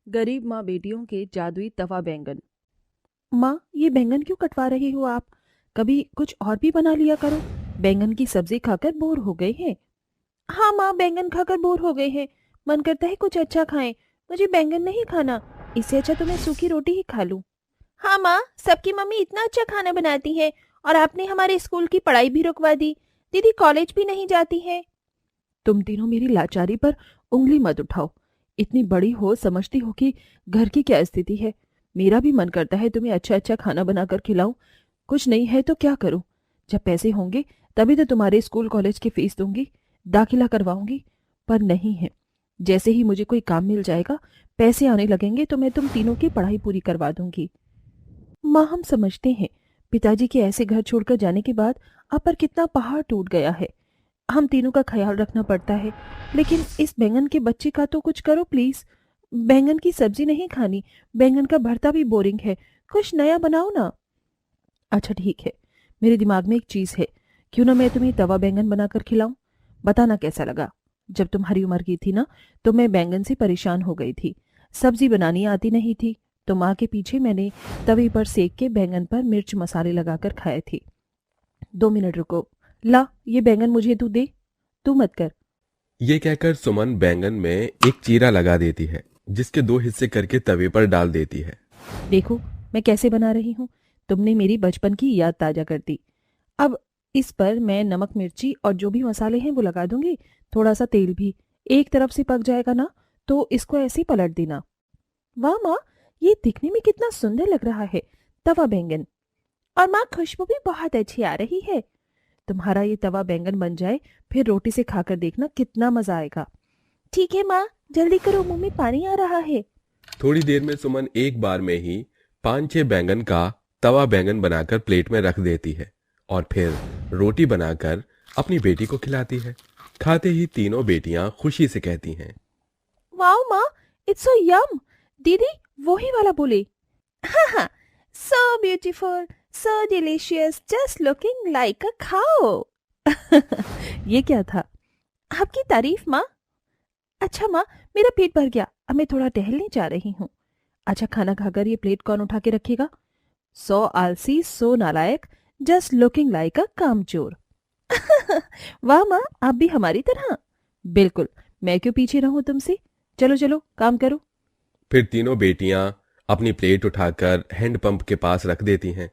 गरीब माँ बेटियों के जादुई तवा बैंगन। माँ, ये बैंगन क्यों कटवा रही हो आप? कभी कुछ और भी बना लिया करो। बैंगन की सब्जी खाकर बोर हो गए हैं। हाँ माँ, बैंगन खाकर बोर हो गए हैं। मन करता है कुछ अच्छा खाएं। मुझे बैंगन नहीं खाना। इससे अच्छा तो मैं सूखी रोटी ही खा लूं। हाँ माँ, सबकी मम्मी इतना अच्छा खाना बनाती है और आपने हमारे स्कूल की पढ़ाई भी रुकवा दी। दीदी कॉलेज भी नहीं जाती है। तुम तीनों मेरी लाचारी पर उंगली मत उठाओ। इतनी बड़ी हो, समझती हो कि घर की क्या स्थिति है। मेरा भी मन करता है तुम्हें अच्छा अच्छा खाना बनाकर खिलाऊं। कुछ नहीं है तो क्या करूं? जब पैसे होंगे तभी तो तुम्हारे स्कूल कॉलेज की फीस दूंगी, दाखिला करवाऊंगी। पर नहीं है। जैसे ही मुझे कोई काम मिल जाएगा, पैसे आने लगेंगे तो मैं तुम तीनों की पढ़ाई पूरी करवा दूंगी। माँ, हम समझते हैं पिताजी के ऐसे घर छोड़कर जाने के बाद आप पर कितना पहाड़ टूट गया है। हम तीनों का ख्याल रखना पड़ता है। लेकिन इस बैंगन के बच्चे का तो कुछ करो प्लीज। बैंगन की सब्जी नहीं खानी। बैंगन का भरता भी बोरिंग है। कुछ नया बनाओ ना। अच्छा ठीक है, मेरे दिमाग में एक चीज है। क्यों ना मैं तुम्हें तवा बैंगन बनाकर खिलाऊं। बताना कैसा लगा। जब तुम्हारी उम्र की थी ना, तो मैं बैंगन से परेशान हो गई थी। सब्जी बनानी आती नहीं थी, तो माँ के पीछे मैंने तवे पर सेक के बैंगन पर मिर्च मसाले लगाकर खाए थे। 2 मिनट रुको। ला, ये बैंगन मुझे तू दे। तू मत कर। ये कहकर सुमन बैंगन में एक चीरा लगा देती है, जिसके 2 हिस्से करके तवे पर डाल देती है। देखो मैं कैसे बना रही हूँ। तुमने मेरी बचपन की याद ताजा कर दी। अब इस पर मैं नमक मिर्ची और जो भी मसाले हैं वो लगा दूंगी। थोड़ा सा तेल भी। एक तरफ से पक जाएगा ना, तो इसको ऐसे ही पलट देना। वाह माँ, ये दिखने में कितना सुंदर लग रहा है, तवा बैंगन। और माँ, खुशबू भी बहुत अच्छी आ रही है। तुम्हारा ये तवा बैंगन बन जाए, फिर रोटी से खाकर देखना कितना मजा आएगा। ठीक है माँ, जल्दी करो, मुंह में पानी आ रहा है। थोड़ी देर में सुमन एक बार में ही 5-6 बैंगन का तवा बैंगन बनाकर प्लेट में रख देती है और फिर रोटी बनाकर अपनी बेटी को खिलाती है। खाते ही तीनों बेटियां खुशी से कहती हैं, वाओ माँ, इट्स सो यम। दीदी वही वाला बोले। हाँ हाँ, सो ब्यूटीफुल, सो डिलीशियस, जस्ट लुकिंग लाइक अ खाओ। ये क्या था? आपकी तारीफ माँ। अच्छा माँ, मेरा पेट भर गया। अब मैं थोड़ा टहलने जा रही हूँ। अच्छा, खाना खाकर ये प्लेट कौन उठा के रखेगा? सो आलसी, सो नालायक, जस्ट लुकिंग लाइक अ कामचोर। वाह माँ, आप भी हमारी तरह। बिल्कुल। मैं क्यों पीछे रहूं तुमसे? चलो चलो, काम करो। फिर तीनों बेटियां अपनी प्लेट उठाकर हैंडपंप के पास रख देती हैं।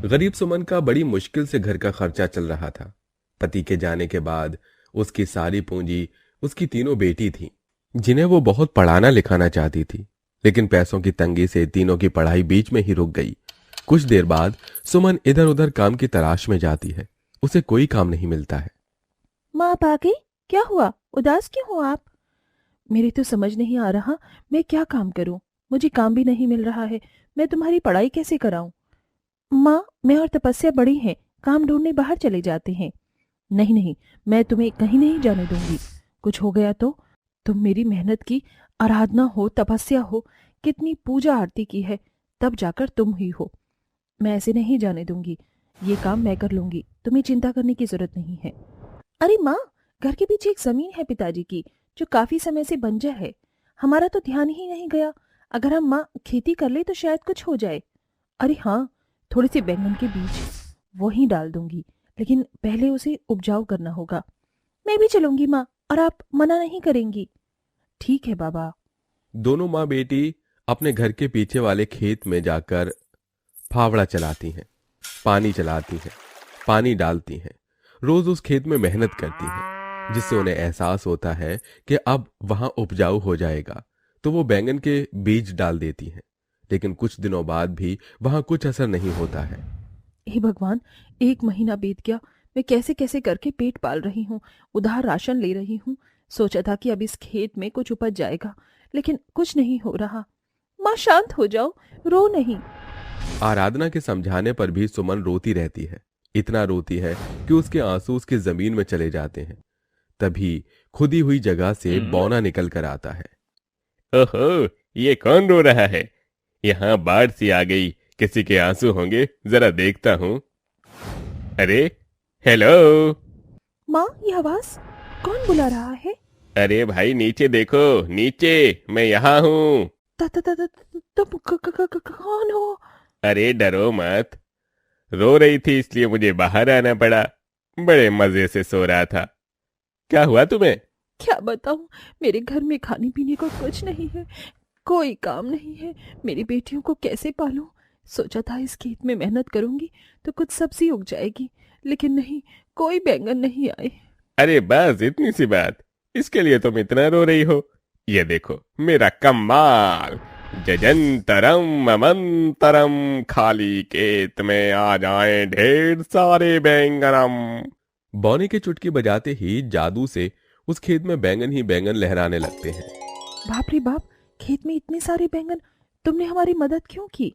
गरीब सुमन का बड़ी मुश्किल से घर का खर्चा चल रहा था। पति के जाने के बाद उसकी सारी पूंजी उसकी तीनों बेटी थी, जिन्हें वो बहुत पढ़ाना लिखाना चाहती थी। लेकिन पैसों की तंगी से तीनों की पढ़ाई बीच में ही रुक गई। कुछ देर बाद सुमन इधर उधर काम की तलाश में जाती है। उसे कोई काम नहीं मिलता है। माँ आप आ गई? क्या हुआ, उदास क्यों हो आप? मेरी तो समझ नहीं आ रहा, मैं क्या काम करूं। मुझे काम भी नहीं मिल रहा है। मैं तुम्हारी पढ़ाई कैसे कराऊं? माँ, मैं और तपस्या बड़ी हैं, काम ढूंढने बाहर चले जाते हैं। नहीं नहीं, मैं तुम्हें कहीं नहीं जाने दूंगी। कुछ हो गया तो? तुम मेरी मेहनत की आराधना हो, तपस्या हो, कितनी पूजा आरती की है, तब जाकर तुम ही हो। मैं ऐसे नहीं जाने दूंगी। ये काम मैं कर लूंगी, तुम्हें चिंता करने की जरूरत नहीं है। अरे माँ, घर के पीछे एक जमीन है पिताजी की, जो काफी समय से बंजर है। हमारा तो ध्यान ही नहीं गया। अगर हम माँ खेती कर ले तो शायद कुछ हो जाए। अरे हाँ, थोड़े से बैंगन के बीज वो ही डाल दूंगी, लेकिन पहले उसे उपजाऊ करना होगा। मैं भी चलूंगी माँ, और आप मना नहीं करेंगी? ठीक है बाबा। दोनों माँ बेटी अपने घर के पीछे वाले खेत में जाकर फावड़ा चलाती हैं, पानी चलाती हैं, पानी डालती हैं। रोज उस खेत में मेहनत करती हैं, जिससे उन्हें एहसास होता है कि अब वहां उपजाऊ हो जाएगा। तो वो बैंगन के बीज डाल देती हैं। लेकिन कुछ दिनों बाद भी वहां कुछ असर नहीं होता है। हे भगवान, 1 महीना बीत गया। मैं कैसे कैसे करके पेट पाल रही हूँ, उधार राशन ले रही हूँ। सोचा था कि अब इस खेत में कुछ उपज जाएगा, लेकिन कुछ नहीं हो रहा। माँ शांत हो जाओ, रो नहीं। आराधना के समझाने पर भी सुमन रोती रहती है। इतना रोती है कि उसके आंसू उसकी जमीन में चले जाते हैं। तभी खुदी हुई जगह से बौना निकल कर आता है। ओहो, ये कौन रो रहा है? यहाँ बाढ़ सी आ गई, किसी के आंसू होंगे, जरा देखता हूँ। अरे, हेलो। माँ, ये आवाज कौन बुला रहा है? अरे भाई नीचे देखो, नीचे, मैं यहाँ हूँ। तुम कौन हो? अरे डरो मत, रो रही थी इसलिए मुझे बाहर आना पड़ा। बड़े मजे से सो रहा था। क्या हुआ तुम्हें? क्या बताऊं, मेरे घर में खाने पीने को कुछ नहीं है, कोई काम नहीं है। मेरी बेटियों को कैसे पालूं? सोचा था इस खेत में मेहनत करूंगी तो कुछ सब्जी उग जाएगी, लेकिन नहीं, कोई बैंगन नहीं आए। अरे बस इतनी सी बात, इसके लिए तुम इतना रो रही हो? ये देखो मेरा कमाल, जजंतरम अमंतरम, खाली खेत में आ जाए ढेर सारे बैंगनम। बौने की चुटकी बजाते ही जादू से उस खेत में बैंगन ही बैंगन लहराने लगते हैं। बाप रे बाप, खेत में इतने सारे बैंगन! तुमने हमारी मदद क्यों की?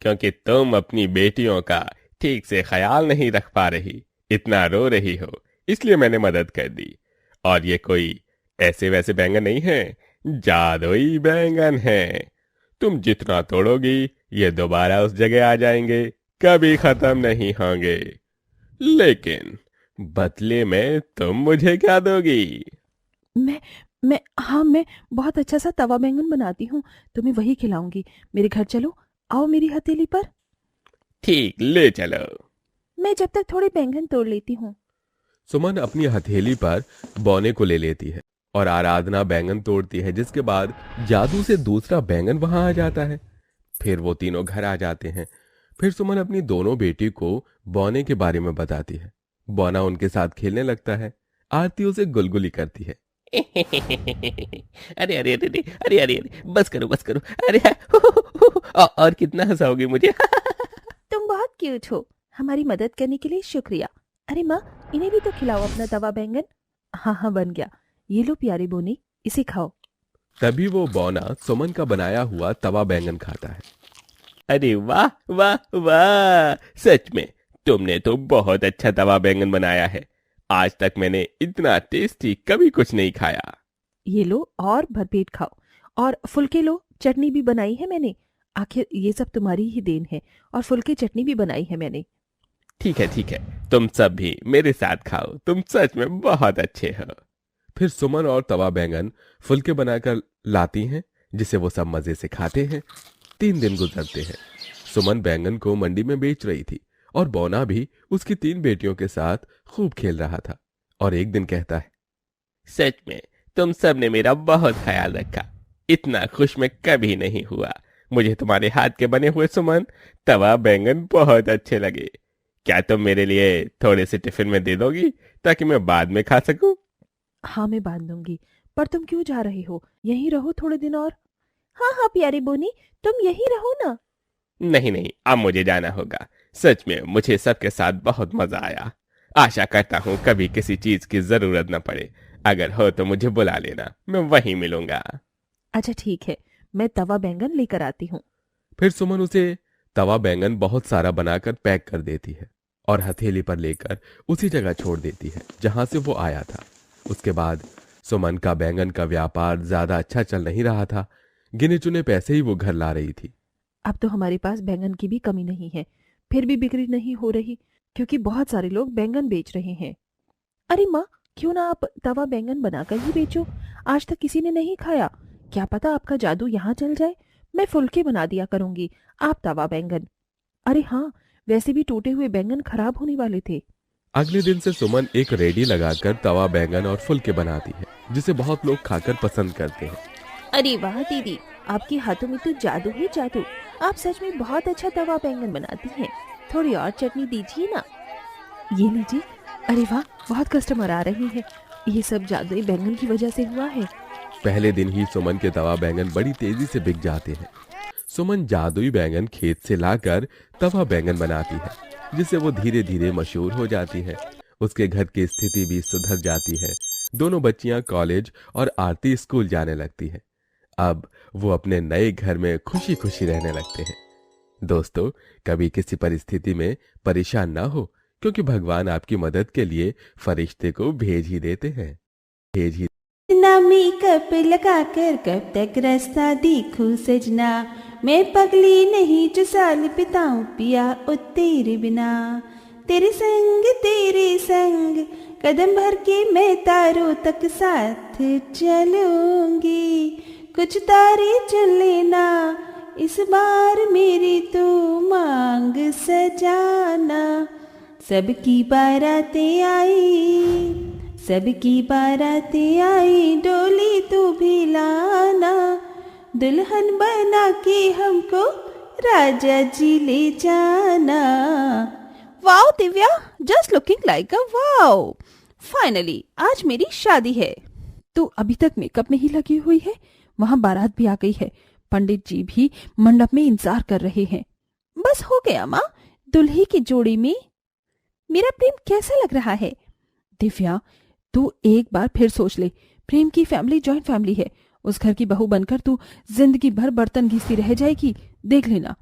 क्योंकि तुम अपनी बेटियों का ठीक से ख्याल नहीं रख पा रही, इतना रो रही हो, इसलिए मैंने मदद कर दी। और ये कोई ऐसे वैसे बैंगन नहीं है, जादुई बैंगन है। तुम जितना तोड़ोगी ये दोबारा उस जगह आ जाएंगे, कभी खत्म नहीं होंगे। लेकिन बदले में तुम मुझे क्या दोगी? मैं बहुत अच्छा सा तवा बैंगन बनाती हूँ, तुम्हें वही खिलाऊंगी। मेरे घर चलो, आओ मेरी हथेली पर। ठीक, ले चलो। मैं जब तक थोड़े बैंगन तोड़ लेती हूँ। सुमन अपनी हथेली पर बौने को ले लेती है और आराधना बैंगन तोड़ती है, जिसके बाद जादू से दूसरा बैंगन वहां आ जाता है। फिर वो तीनों घर आ जाते हैं। फिर सुमन अपनी दोनों बेटी को बौने के बारे में बताती है। बौना उनके साथ खेलने लगता है। आरती उसे गुलगुली करती है। अरे अरे अरे अरे अरे अरे अरे, बस करो बस करो। अरे और कितना हंसाओगे मुझे? तुम बहुत क्यूट हो, हमारी मदद करने के लिए शुक्रिया। अरे माँ, इन्हें भी तो खिलाओ अपना तवा बैंगन। हाँ हाँ, बन गया, ये लो प्यारी बोनी, इसे खाओ। तभी वो बौना सुमन का बनाया हुआ तवा बैंगन खाता है। अरे वाह वाह वाह, सच में तुमने तो बहुत अच्छा तवा बैंगन बनाया है। आज तक मैंने इतना टेस्टी कभी कुछ नहीं खाया। ये लो और भरपेट खाओ, और फुलके लो, चटनी भी बनाई है मैंने। आखिर ये सब तुम्हारी ही देन है, और फुलके चटनी भी बनाई है मैंने। ठीक है, तुम सब भी मेरे साथ खाओ, तुम सच में बहुत अच्छे हो। फिर सुमन और तवा बैंगन फुलके बनाकर लाती हैं, जिसे वो सब मजे से खाते हैं। 3 दिन गुजरते हैं। सुमन बैंगन को मंडी में बेच रही थी और बौना भी उसकी 3 बेटियों के साथ खूब खेल रहा था। और एक दिन कहता है, सच में तुम सब ने मेरा बहुत ख्याल रखा, इतना खुश मैं कभी नहीं हुआ। मुझे तुम्हारे हाथ के बने हुए सुमन तवा बैंगन बहुत अच्छे लगे। क्या तुम मेरे लिए थोड़े से टिफिन में दे दोगी ताकि मैं बाद में खा सकूं? हाँ, मैं बांध दूंगी, पर तुम क्यों जा रहे हो? यहीं रहो थोड़े दिन और। हाँ हाँ प्यारी बोनी, तुम यहीं रहो ना। नहीं, अब मुझे जाना होगा। सच में मुझे सबके साथ बहुत मजा आया। आशा करता हूँ कभी किसी चीज की जरूरत न पड़े। अगर हो तो मुझे बुला लेना, मैं वहीं मिलूंगा। अच्छा ठीक है, मैं तवा बैंगन लेकर आती हूँ। फिर सुमन उसे तवा बैंगन बहुत सारा बनाकर पैक कर देती है और हथेली पर लेकर उसी जगह छोड़ देती है जहां से वो आया था। उसके बाद सुमन का बैंगन का व्यापार ज्यादा अच्छा चल नहीं रहा था। गिने चुने पैसे ही वो घर ला रही थी। अब तो हमारे पास बैंगन की भी कमी नहीं है, फिर भी बिक्री नहीं हो रही, क्योंकि बहुत सारे लोग बैंगन बेच रहे हैं। अरे माँ, क्यों ना आप तवा बैंगन बनाकर ही बेचो? आज तक किसी ने नहीं खाया, क्या पता आपका जादू यहाँ चल जाए। मैं फुलके बना दिया करूंगी, आप तवा बैंगन। अरे हाँ, वैसे भी टूटे हुए बैंगन खराब होने वाले थे। अगले दिन से सुमन एक रेडी लगाकर तवा बैंगन और फुलके बनाती है, जिसे बहुत लोग खाकर पसंद करते हैं। अरे वाह दीदी, आपके हाथों में तो जादू है जादू। आप सच में बहुत अच्छा तवा बैंगन बनाती हैं। थोड़ी और चटनी दीजिए ना। ये लीजिए। अरे वाह, बहुत कस्टमर आ रहे हैं। ये सब जादुई बैंगन की वजह से हुआ है। पहले दिन ही सुमन के तवा बैंगन बड़ी तेजी से बिक जाते हैं। सुमन जादुई बैंगन खेत से लाकर तवा बैंगन बनाती है, जिससे वो धीरे धीरे मशहूर हो जाती है। उसके घर की स्थिति भी सुधर जाती है। दोनों बच्चियां कॉलेज और आरती स्कूल जाने लगती है। अब वो अपने नए घर में खुशी खुशी रहने लगते हैं। दोस्तों, कभी किसी परिस्थिति में परेशान ना हो, क्योंकि भगवान आपकी मदद के लिए फरिश्ते को भेज ही देते हैं। भेज ही ना मेकअप लगाकर कब तक रास्ता देखूं सजना, मैं पगली नहीं जो साल बिताऊं पिया ओ तेरे बिना। तेरे संग कदम भर के मैं तारों तक साथ चलूंगी, कुछ तारे चुन लेना, इस बार मेरी तो मांग सजाना। सबकी बारातें आई, सबकी बारातें आई, डोली तू भी लाना। दुल्हन बना के हमको राजा जी ले जाना। Wow Divya, just looking like a wow. Finally आज मेरी शादी है। तू अभी तक मेकअप में ही लगी हुई है। वहां बारात भी आ गई है, पंडित जी भी मंडप में इंतजार कर रहे हैं। बस हो गया माँ, दुल्ही की जोड़ी में मेरा प्रेम कैसा लग रहा है? दिव्या, तू एक बार फिर सोच ले। प्रेम की फैमिली जॉइंट फैमिली है। उस घर की बहू बनकर तू जिंदगी भर बर्तन घिसती रह जाएगी, देख लेना।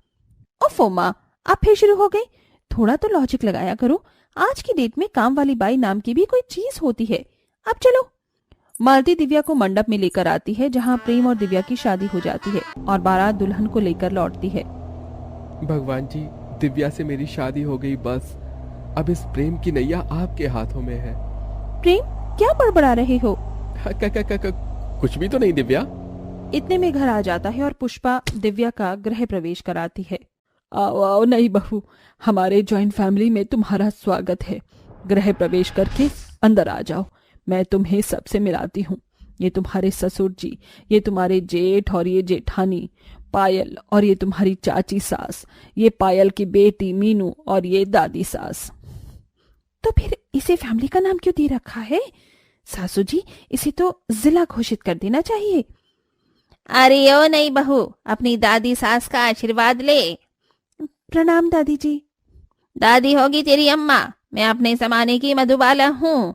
ओफो माँ, आप फिर शुरू हो गई। थोड़ा तो लॉजिक लगाया करो। आज की डेट में काम वाली बाई नाम की भी कोई चीज होती है। अब चलो। मालती दिव्या को मंडप में लेकर आती है, जहाँ प्रेम और दिव्या की शादी हो जाती है और बारात दुल्हन को लेकर लौटती है। भगवान जी, दिव्या से मेरी शादी हो गई। बस अब इस प्रेम की नैया आपके हाथों में है। प्रेम, क्या बड़बड़ा रहे हो? कुछ भी तो नहीं दिव्या। इतने में घर आ जाता है और पुष्पा दिव्या का गृह प्रवेश कराती है। आओ आओ नई बहू, हमारे जॉइंट फैमिली में तुम्हारा स्वागत है। गृह प्रवेश करके अंदर आ जाओ। मैं तुम्हें सबसे मिलाती हूँ। ये तुम्हारे ससुर जी, ये तुम्हारे जेठ और ये जेठानी पायल, और ये तुम्हारी चाची सास, ये पायल की बेटी मीनू, और ये दादी सास। तो फिर इसे फैमिली का नाम क्यों दे रखा है? सासू जी, इसे तो जिला घोषित कर देना चाहिए। अरे ओ नई बहू, अपनी दादी सास का आशीर्वाद ले। प्रणाम दादी जी। दादी होगी तेरी अम्मा, मैं अपने जमाने की मधुबाला हूँ।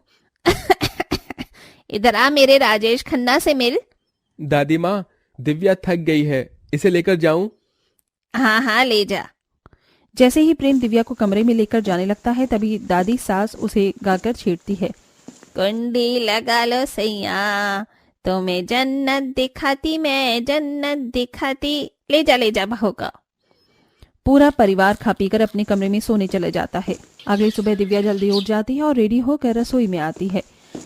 इधर आ, मेरे राजेश खन्ना से मिल। दादी माँ, दिव्या थक गई है, इसे लेकर जाऊं? हाँ हाँ, ले जा। जैसे ही प्रेम दिव्या को कमरे में लेकर जाने लगता है, तभी दादी सास उसे गाकर छेड़ती है। कुंडी लगा लो सैया, तुम्हें जन्नत दिखाती, मैं जन्नत दिखाती। ले जा बहू का। पूरा परिवार खा पीकर अपने कमरे में सोने चले जाता है। अगली सुबह दिव्या जल्दी उठ जाती है और रेडी होकर रसोई में आती है,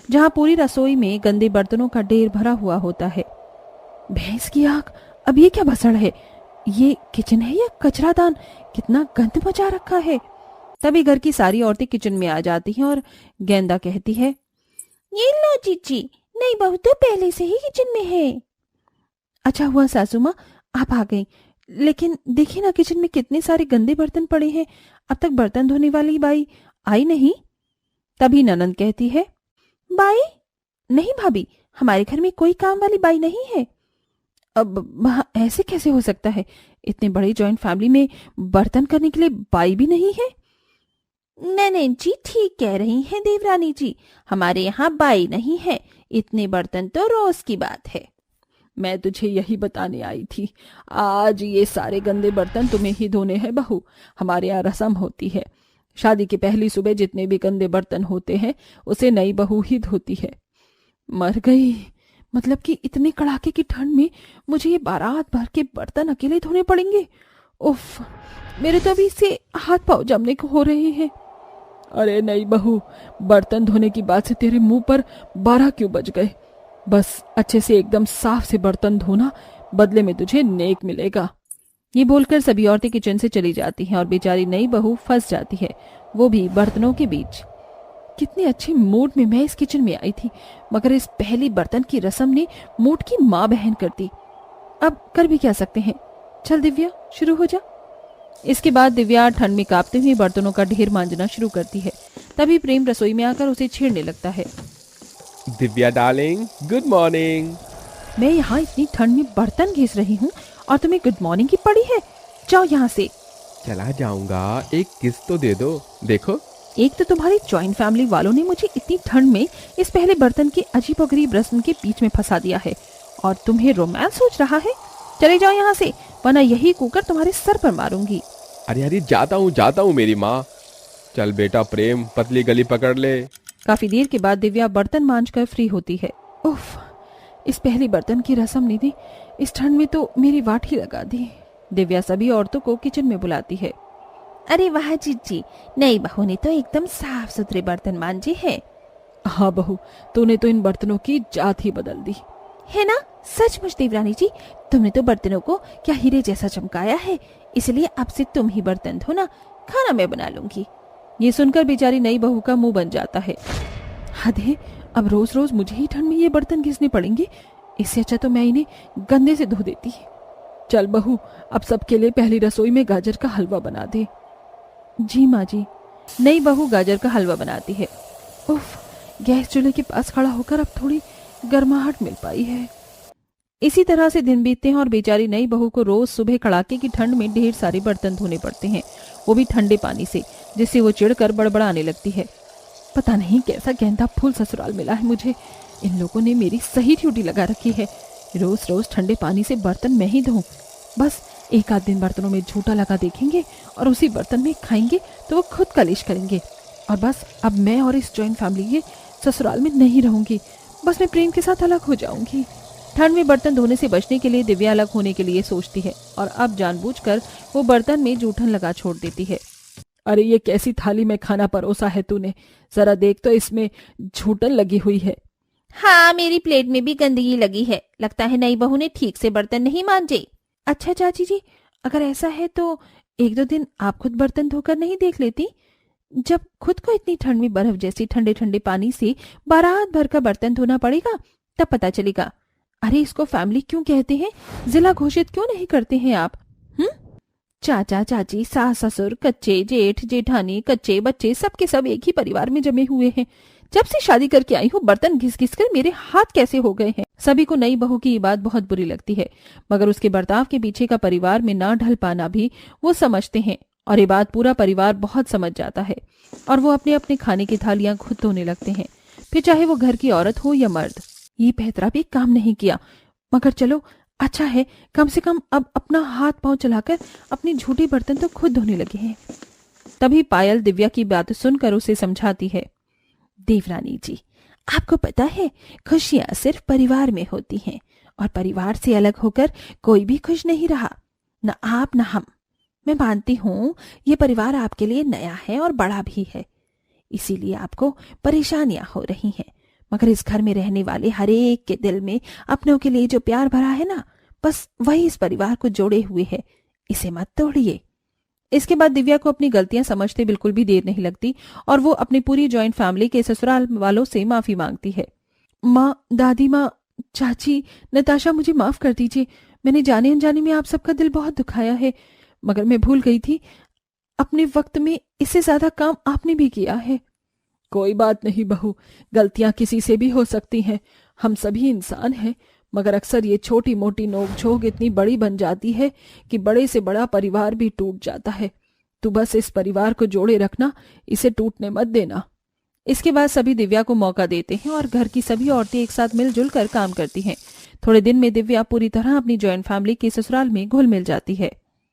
जहाँ पूरी रसोई में गंदे बर्तनों का ढेर भरा हुआ होता है। भैंस की आंख, अब ये क्या भसड़ है? ये किचन है या कचरादान? कितना गंद मचा रखा है। तभी घर की सारी औरतें किचन में आ जाती हैं और गेंदा कहती है, ये लो जीजी, नई बहू तो पहले से ही किचन में है। अच्छा हुआ सासू माँ आप आ गई, लेकिन देखिए ना किचन में कितने सारे गंदे बर्तन पड़े हैं। अब तक बर्तन धोने वाली बाई आई नहीं। तभी ननंद कहती है, बाई? नहीं भाभी, हमारे घर में कोई काम वाली बाई नहीं है। अब ऐसे कैसे हो सकता है? इतने बड़े जॉइंट फैमिली में बर्तन करने के लिए बाई भी नहीं है। ननद जी ठीक कह रही हैं देवरानी जी, हमारे यहाँ बाई नहीं है। इतने बर्तन तो रोज की बात है। मैं तुझे यही बताने आई थी। आज ये सारे गंदे बर्तन तुम्हें ही धोने हैं बहू। हमारे यहाँ रस्म होती है, शादी की पहली सुबह जितने भी गंदे बर्तन होते हैं उसे नई बहू ही धोती है। मर गई, मतलब कि इतने कड़ाके की ठंड में मुझे ये बारात भर के बर्तन अकेले धोने पड़ेंगे। उफ, मेरे तो अभी से हाथ पांव जमने को हो रहे हैं। अरे नई बहू, बर्तन धोने की बात से तेरे मुंह पर 12 क्यों बज गए? बस अच्छे से एकदम साफ से बर्तन धोना, बदले में तुझे नेक मिलेगा। ये बोलकर सभी औरतें किचन से चली जाती हैं और बेचारी नई बहू फंस जाती है, वो भी बर्तनों के बीच। कितने अच्छे मूड में मैं इस किचन में आई थी, मगर इस पहली बर्तन की रस्म ने मूड की माँ बहन कर दी। अब कर भी क्या सकते हैं। चल दिव्या, शुरू हो जा। इसके बाद दिव्या ठंड में कांपते हुए बर्तनों का ढेर मांजना शुरू करती है। तभी प्रेम रसोई में आकर उसे छेड़ने लगता है। Divya darling, good morning. मैं यहाँ इतनी ठंड में बर्तन घिस रही हूँ और तुम्हें गुड मॉर्निंग की पड़ी है? जाओ यहाँ से। चला जाऊंगा, एक किस तो दे दो। देखो, एक तो तुम्हारी जॉइंट फैमिली वालों ने मुझे इतनी ठंड में इस पहले बर्तन की अजीबोगरीब रस्म के बीच में फंसा दिया है, और तुम्हें रोमांस सोच रहा है। चले जाओ यहाँ से, वरना यही कुकर तुम्हारे सर पर मारूंगी। अरे अरे जाता हूँ मेरी माँ। चल बेटा प्रेम, पतली गली पकड़ ले। काफी देर के बाद दिव्या बर्तन मांजकर फ्री होती है। उफ, इस पहली बर्तन की रस्म ने दी इस ठंड में तो मेरी वाट ही लगा दी। दिव्या सभी औरतों को किचन में बुलाती है। अरे वाह जीजी, नई बहू ने तो एकदम साफ सुथरे बर्तन मांजे हैं। हाँ बहू, तूने तो इन बर्तनों की जात ही बदल दी है ना। सचमुच देवरानी जी, तुमने तो बर्तनों को क्या हीरे जैसा चमकाया है, इसलिए अब से तुम ही बर्तन धोना, खाना मैं बना लूंगी। ये सुनकर बेचारी नई बहू का मुंह बन जाता है। हद है, अब रोज रोज मुझे ही ठंड में ये बर्तन घिसने पड़ेंगे, इससे अच्छा तो मैं इन्हें गंदे से धो देती। चल बहू, अब सबके लिए पहली रसोई में गाजर का हलवा बना दे। जी माँ जी। नई बहू गाजर का हलवा बनाती है। उफ, गैस चूल्हे के पास खड़ा होकर अब थोड़ी गर्माहट मिल पाई है। इसी तरह से दिन बीतते हैं और बेचारी नई बहू को रोज सुबह कड़ाके की ठंड में ढेर सारे बर्तन धोने पड़ते हैं, वो भी ठंडे पानी से, जिससे वो चिढ़कर बड़बड़ाने लगती है। पता नहीं कैसा गेंदा फूल ससुराल मिला है मुझे, इन लोगों ने मेरी सही ड्यूटी लगा रखी है। रोज रोज ठंडे पानी से बर्तन मैं ही धोऊं, बस एक आध दिन बर्तनों में झूठा लगा देखेंगे और उसी बर्तन में खाएंगे तो वो खुद कलेश करेंगे। और बस अब मैं और इस जॉइंट फैमिली के ससुराल में नहीं रहूंगी, बस मैं प्रेम के साथ अलग हो जाऊंगी। ठंड में बर्तन धोने से बचने के लिए दिव्या अलग होने के लिए सोचती है और अब जानबूझकर वो बर्तन में जूठन लगा छोड़ देती है। अरे ये कैसी थाली में खाना परोसा है तूने, जरा देख तो इसमें झूठन लगी हुई है। हाँ, मेरी प्लेट में भी गंदगी लगी है, लगता है नई बहू ने ठीक से बर्तन नहीं मांजे। अच्छा चाची जी, अगर ऐसा है तो एक दो दिन आप खुद बर्तन धोकर नहीं देख लेती? जब खुद को इतनी ठंड में बर्फ जैसी ठंडे ठंडे पानी से बारात भर का बर्तन धोना पड़ेगा, तब पता चलेगा। अरे इसको फैमिली क्यों कहते हैं, जिला घोषित क्यों नहीं करते हैं आप? चाचा चाची, सास ससुर, कच्चे जेठ जेठानी, कच्चे बच्चे, सबके सब एक ही परिवार में जमे हुए हैं। जब से शादी करके आई हूँ बर्तन घिस घिस कर मेरे हाथ कैसे हो गए हैं। सभी को नई बहू की ये बात बहुत बुरी लगती है, मगर उसके बर्ताव के पीछे का परिवार में ना ढल पाना भी वो समझते हैं और ये बात पूरा परिवार बहुत समझ जाता है और वो अपने अपने खाने की थालियां खुद धोने लगते हैं, फिर चाहे वो घर की औरत हो या मर्द। ये पैतरा भी काम नहीं किया, मगर चलो अच्छा है, कम से कम अब अपना हाथ पांव चलाकर अपने झूठे बर्तन तो खुद धोने लगे हैं। तभी पायल दिव्या की बात सुनकर उसे समझाती है। देवरानी जी, आपको पता है खुशियां सिर्फ परिवार में होती हैं और परिवार से अलग होकर कोई भी खुश नहीं रहा, न आप न हम। मैं मानती हूँ ये परिवार आपके लिए नया है और बड़ा भी है, इसीलिए आपको परेशानियां हो रही हैं, मगर इस घर में रहने वाले हर एक के दिल में अपनों के लिए जो प्यार भरा है ना, बस वही इस परिवार को जोड़े हुए है, इसे मत तोड़िए। इसके बाद दिव्या को अपनी गलतियां समझते बिल्कुल भी देर नहीं लगती और वो अपनी पूरी जॉइंट फैमिली के ससुराल वालों से माफी मांगती है। माँ, दादी माँ, चाची, नताशा, मुझे माफ कर दीजिए। मैंने जाने अनजाने में आप सबका दिल बहुत दुखाया है, मगर मैं भूल गई थी, अपने वक्त में इससे ज्यादा काम आपने भी किया है। कोई बात नहीं बहू, गलतियां किसी से भी हो सकती हैं, हम सभी इंसान हैं, मगर अक्सर ये छोटी मोटी नोकझोंक इतनी बड़ी बन जाती है कि बड़े से बड़ा परिवार भी टूट जाता है। तू बस इस परिवार को जोड़े रखना, इसे टूटने मत देना। इसके बाद सभी दिव्या को मौका देते हैं और घर की सभी औरतें एक साथ मिलजुल कर काम करती हैं। थोड़े दिन में दिव्या पूरी तरह अपनी जॉइंट फैमिली के ससुराल में घुल मिल जाती है।